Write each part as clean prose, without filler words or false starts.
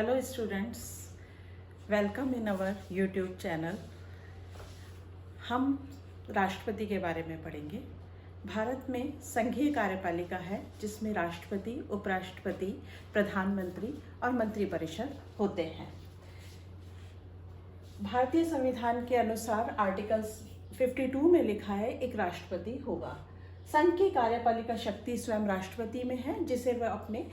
Hello students, welcome in our YouTube channel. हम राष्ट्रपति के बारे में पढ़ेंगे। भारत में संघीय कार्यपालिका है जिसमें राष्ट्रपति, उपराष्ट्रपति, प्रधानमंत्री और मंत्रिपरिषद होते हैं। भारतीय संविधान के अनुसार आर्टिकल 52 में लिखा है एक राष्ट्रपति होगा। संघ की कार्यपालिका शक्ति स्वयं राष्ट्रपति में है जिसे वह अपने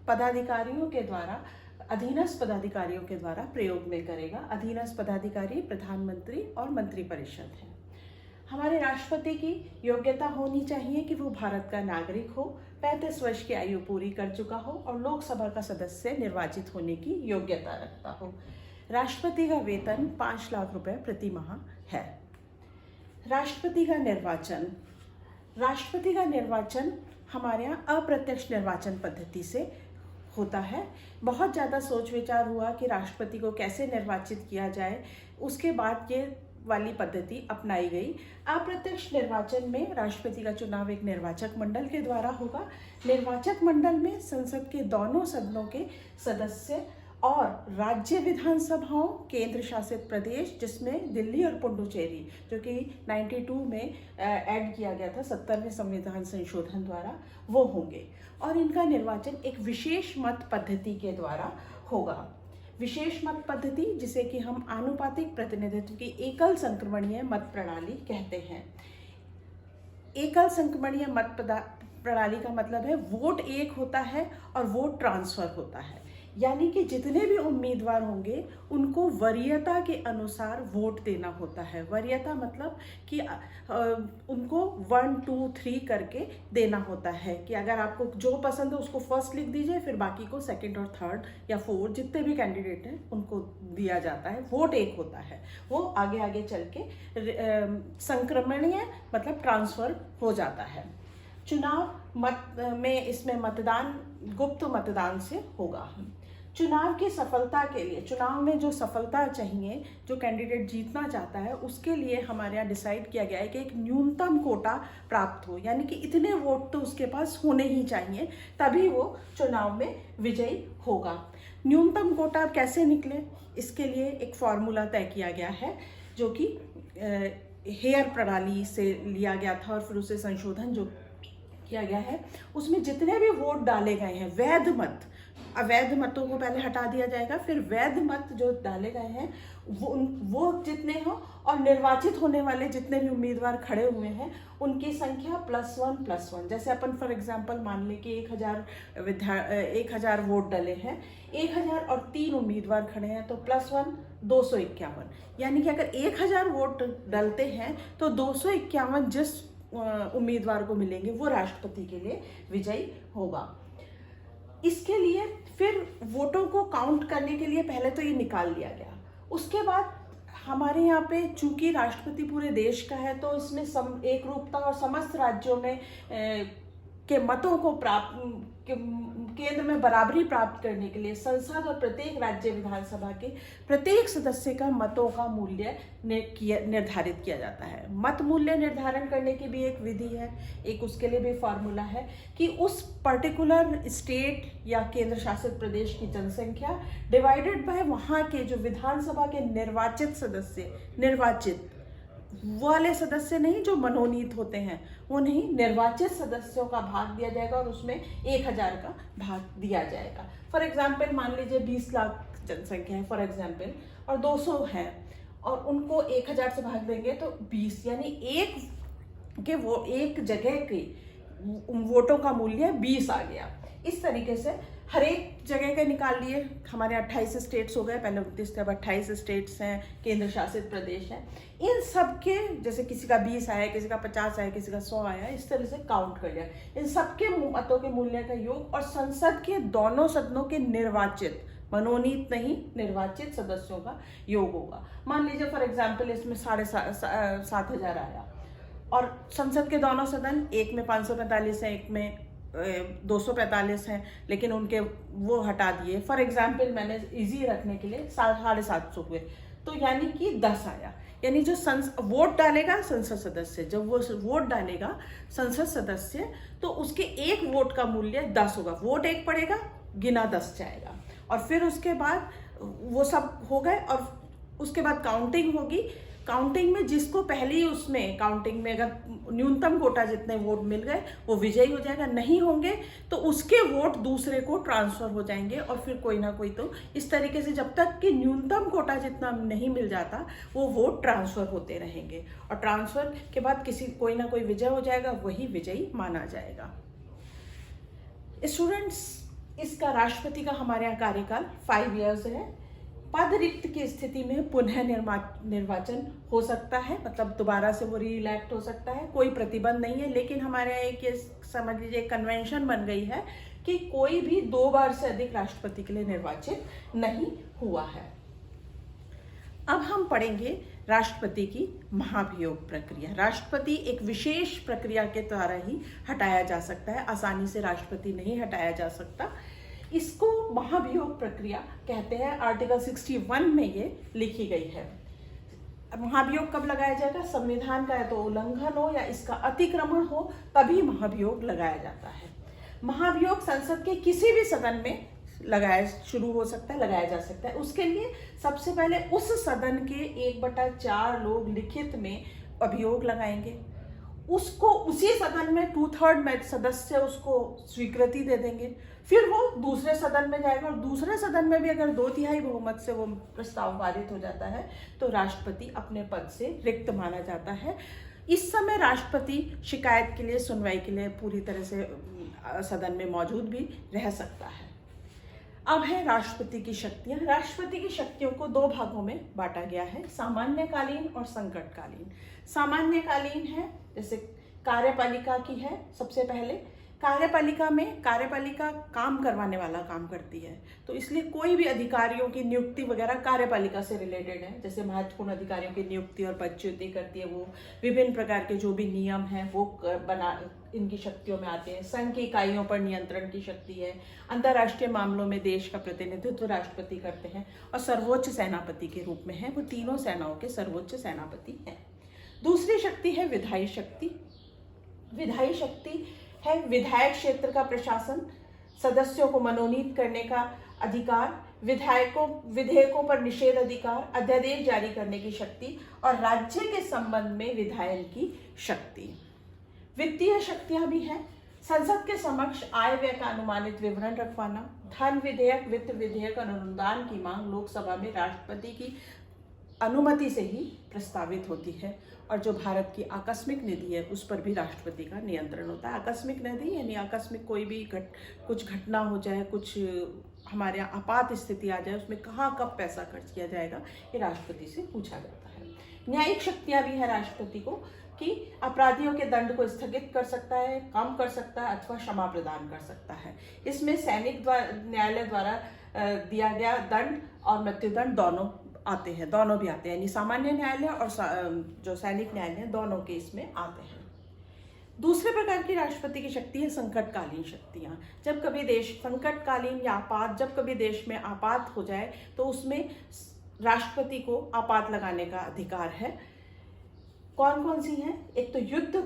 पदाधिकारियों के द्वारा, अधीनस्थ पदाधिकारियों के द्वारा प्रयोग में करेगा। अधीनस्थ पदाधिकारी प्रधानमंत्री और मंत्रिपरिषद है। हमारे राष्ट्रपति की योग्यता होनी चाहिए कि वो भारत का नागरिक हो, 35 वर्ष की आयु पूरी कर चुका हो और लोकसभा का सदस्य निर्वाचित होने की योग्यता रखता हो। राष्ट्रपति का वेतन 5 लाख रुपए प्रति माह है। राष्ट्रपति का निर्वाचन हमारे यहाँ अप्रत्यक्ष निर्वाचन पद्धति से होता है। बहुत ज़्यादा सोच विचार हुआ कि राष्ट्रपति को कैसे निर्वाचित किया जाए, उसके बाद ये वाली पद्धति अपनाई गई। अप्रत्यक्ष निर्वाचन में राष्ट्रपति का चुनाव एक निर्वाचक मंडल के द्वारा होगा। निर्वाचक मंडल में संसद के दोनों सदनों के सदस्य और राज्य विधानसभाओं, केंद्र शासित प्रदेश जिसमें दिल्ली और पुडुचेरी, जो कि 92 में ऐड किया गया था 70वें संविधान संशोधन द्वारा, वो होंगे और इनका निर्वाचन एक विशेष मत पद्धति के द्वारा होगा। विशेष मत पद्धति जिसे कि हम आनुपातिक प्रतिनिधित्व की एकल संक्रमणीय मत प्रणाली कहते हैं। एकल संक्रमणीय मत प्रणाली का मतलब है वोट एक होता है और वोट ट्रांसफर होता है, यानी कि जितने भी उम्मीदवार होंगे उनको वरीयता के अनुसार वोट देना होता है। वरीयता मतलब कि उनको 1, 2, 3 करके देना होता है कि अगर आपको जो पसंद है उसको फर्स्ट लिख दीजिए, फिर बाकी को सेकंड और थर्ड या फोर्थ, जितने भी कैंडिडेट हैं उनको दिया जाता है। वोट एक होता है, वो आगे आगे चल के संक्रमणीय मतलब ट्रांसफर हो जाता है। चुनाव में इसमें मतदान गुप्त मतदान से होगा। चुनाव की सफलता के लिए, चुनाव में जो सफलता चाहिए, जो कैंडिडेट जीतना चाहता है, उसके लिए हमारे यहाँ डिसाइड किया गया है कि एक न्यूनतम कोटा प्राप्त हो, यानी कि इतने वोट तो उसके पास होने ही चाहिए, तभी वो चुनाव में विजयी होगा। न्यूनतम कोटा कैसे निकले, इसके लिए एक फॉर्मूला तय किया गया है जो कि हेयर प्रणाली से लिया गया था और फिर उसे संशोधन जो किया गया है, उसमें जितने भी वोट डाले गए हैं, वैध मत, अवैध मतों को पहले हटा दिया जाएगा, फिर वैध मत जो डाले गए हैं वो जितने हो और निर्वाचित होने वाले जितने भी उम्मीदवार खड़े हुए हैं उनकी संख्या +1+1। जैसे अपन फॉर एग्जांपल मान लें कि 1000 वोट डले हैं, 1000 और 3 उम्मीदवार खड़े हैं तो +1 251, यानी कि अगर 1000 वोट डलते हैं तो 251 जिस उम्मीदवार को मिलेंगे वो राष्ट्रपति के लिए विजयी होगा। इसके लिए फिर वोटों को काउंट करने के लिए पहले तो ये निकाल लिया गया। उसके बाद हमारे यहाँ पे चूंकि राष्ट्रपति पूरे देश का है तो इसमें एक रूपता और समस्त राज्यों में के मतों को केंद्र में बराबरी प्राप्त करने के लिए संसद और प्रत्येक राज्य विधानसभा के प्रत्येक सदस्य का मतों का मूल्य निर्धारित किया जाता है। मत मूल्य निर्धारण करने की भी एक विधि है, एक उसके लिए भी फॉर्मूला है कि उस पर्टिकुलर स्टेट या केंद्र शासित प्रदेश की जनसंख्या डिवाइडेड बाय वहाँ के जो विधानसभा के निर्वाचित सदस्य, निर्वाचित वाले सदस्य नहीं जो मनोनीत होते हैं, वो नहीं, निर्वाचित सदस्यों का भाग दिया जाएगा और उसमें 1000 का भाग दिया जाएगा। फॉर एग्जाम्पल मान लीजिए 20 लाख जनसंख्या है फॉर एग्जाम्पल और 200 है और उनको 1000 से भाग देंगे तो 20, यानी एक जगह के वोटों का मूल्य 20 आ गया। इस तरीके से हर एक जगह के निकाल लिए। हमारे 28 स्टेट्स हो गए, पहले 29 के अब 28 स्टेट्स हैं, केंद्र शासित प्रदेश हैं। इन सब के जैसे किसी का 20 आया, किसी का 50 आया, किसी का 100 आया, इस तरह से काउंट कर लिया। इन सबके मतों के मूल्य का योग और संसद के दोनों सदनों के निर्वाचित, मनोनीत नहीं, निर्वाचित सदस्यों का योग होगा। मान लीजिए फॉर एग्जाम्पल इसमें 7,500 आया और संसद के दोनों सदन, एक में 545 है, एक में 245 हैं, लेकिन उनके वो हटा दिए। फॉर एग्जाम्पल मैंने इजी रखने के लिए 750 हुए, तो यानी कि 10 आया। यानी जो वोट डालेगा संसद सदस्य, जब वो वोट डालेगा संसद सदस्य तो उसके एक वोट का मूल्य 10 होगा। वोट एक पड़ेगा, गिना 10 जाएगा और फिर उसके बाद वो सब हो गए और उसके बाद काउंटिंग होगी। काउंटिंग में जिसको पहले ही उसमें काउंटिंग में अगर न्यूनतम कोटा जितने वोट मिल गए वो विजयी हो जाएगा, नहीं होंगे तो उसके वोट दूसरे को ट्रांसफर हो जाएंगे और फिर कोई ना कोई, तो इस तरीके से जब तक कि न्यूनतम कोटा जितना नहीं मिल जाता वो वोट ट्रांसफर होते रहेंगे और ट्रांसफर के बाद कोई ना कोई विजय हो जाएगा, वही विजयी माना जाएगा। स्टूडेंट्स, इसका राष्ट्रपति का हमारे यहाँ कार्यकाल 5 इयर्स है। पद रिक्त की स्थिति में पुनः निर्वाचन हो सकता है, मतलब दोबारा से वो री इलेक्ट हो सकता है, कोई प्रतिबंध नहीं है। लेकिन हमारे यहाँ एक ये समझ लीजिए कन्वेंशन बन गई है कि कोई भी 2 बार से अधिक राष्ट्रपति के लिए निर्वाचित नहीं हुआ है। अब हम पढ़ेंगे राष्ट्रपति की महाभियोग प्रक्रिया। राष्ट्रपति एक विशेष प्रक्रिया के द्वारा ही हटाया जा सकता है, आसानी से राष्ट्रपति नहीं हटाया जा सकता। इसको महाभियोग प्रक्रिया कहते हैं। आर्टिकल 61 में ये लिखी गई है। महाभियोग कब लगाया जाएगा? संविधान का या तो उल्लंघन हो या इसका अतिक्रमण हो तभी महाभियोग लगाया जाता है। महाभियोग संसद के किसी भी सदन में लगाया जा सकता है। उसके लिए सबसे पहले उस सदन के 1/4 लोग लिखित में अभियोग लगाएंगे, उसको उसी सदन में 2/3 में सदस्य उसको स्वीकृति दे देंगे, फिर वो दूसरे सदन में जाएगा और दूसरे सदन में भी अगर 2/3 बहुमत से वो प्रस्ताव पारित हो जाता है तो राष्ट्रपति अपने पद से रिक्त माना जाता है। इस समय राष्ट्रपति शिकायत के लिए, सुनवाई के लिए पूरी तरह से सदन में मौजूद भी रह सकता है। अब है राष्ट्रपति की शक्तियां। राष्ट्रपति की शक्तियों को 2 भागों में बांटा गया है, सामान्यकालीन और संकटकालीन। सामान्यकालीन है जैसे कार्यपालिका की है। सबसे पहले कार्यपालिका काम करवाने वाला काम करती है, तो इसलिए कोई भी अधिकारियों की नियुक्ति वगैरह कार्यपालिका से रिलेटेड है। जैसे महत्वपूर्ण अधिकारियों की नियुक्ति और पदच्युति करती है, वो विभिन्न प्रकार के जो भी नियम हैं वो इनकी शक्तियों में आते हैं। संघ की इकाइयों पर नियंत्रण की शक्ति है। अंतर्राष्ट्रीय मामलों में देश का प्रतिनिधित्व राष्ट्रपति करते हैं और सर्वोच्च सेनापति के रूप में है। वो तीनों सेनाओं के सर्वोच्च सेनापति हैं। दूसरी शक्ति है विधायी शक्ति। विधायी शक्ति है विधायक क्षेत्र का प्रशासन, सदस्यों को मनोनीत करने का अधिकार, विधेयकों पर निषेध अधिकार, अध्यादेश जारी करने की शक्ति और राज्य के संबंध में विधायन की शक्ति। वित्तीय शक्तियां भी हैं। संसद के समक्ष आय व्यय का अनुमानित विवरण रखवाना, धन विधेयक, वित्त विधेयक, अनुदान की मांग लोकसभा में राष्ट्रपति की अनुमति से ही प्रस्तावित होती है। और जो भारत की आकस्मिक निधि है उस पर भी राष्ट्रपति का नियंत्रण होता है। आकस्मिक निधि यानी आकस्मिक कोई भी कुछ घटना हो जाए, कुछ हमारे यहाँ आपात स्थिति आ जाए, उसमें कहाँ कब पैसा खर्च किया जाएगा ये राष्ट्रपति से पूछा जाता है। न्यायिक शक्तियाँ भी है राष्ट्रपति को कि अपराधियों के दंड को स्थगित कर सकता है, कम कर सकता है अथवा क्षमा प्रदान कर सकता है। इसमें सैनिक न्यायालय द्वारा दिया गया दंड और मृत्युदंड दोनों भी आते हैं, यानी सामान्य न्यायालय और जो सैनिक न्यायालय दोनों के इसमें आते हैं। दूसरे प्रकार की राष्ट्रपति की शक्ति है संकटकालीन शक्तियाँ। जब कभी देश संकटकालीन या आपात, जब कभी देश में आपात हो जाए तो उसमें राष्ट्रपति को आपात लगाने का अधिकार है। कौन कौन सी हैं? एक तो युद्ध,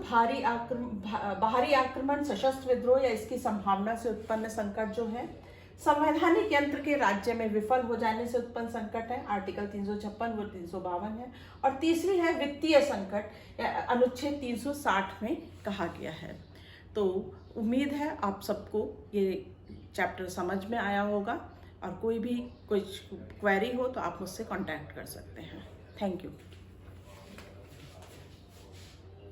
बाहरी आक्रमण, सशस्त्र विद्रोह या इसकी संभावना से उत्पन्न संकट जो है, संवैधानिक यंत्र के राज्य में विफल हो जाने से उत्पन्न संकट है, आर्टिकल 356 व 352 है। और तीसरी है वित्तीय संकट, अनुच्छेद 360 में कहा गया है। तो उम्मीद है आप सबको ये चैप्टर समझ में आया होगा और कोई भी कुछ क्वेरी हो तो आप मुझसे कांटेक्ट कर सकते हैं। Thank you.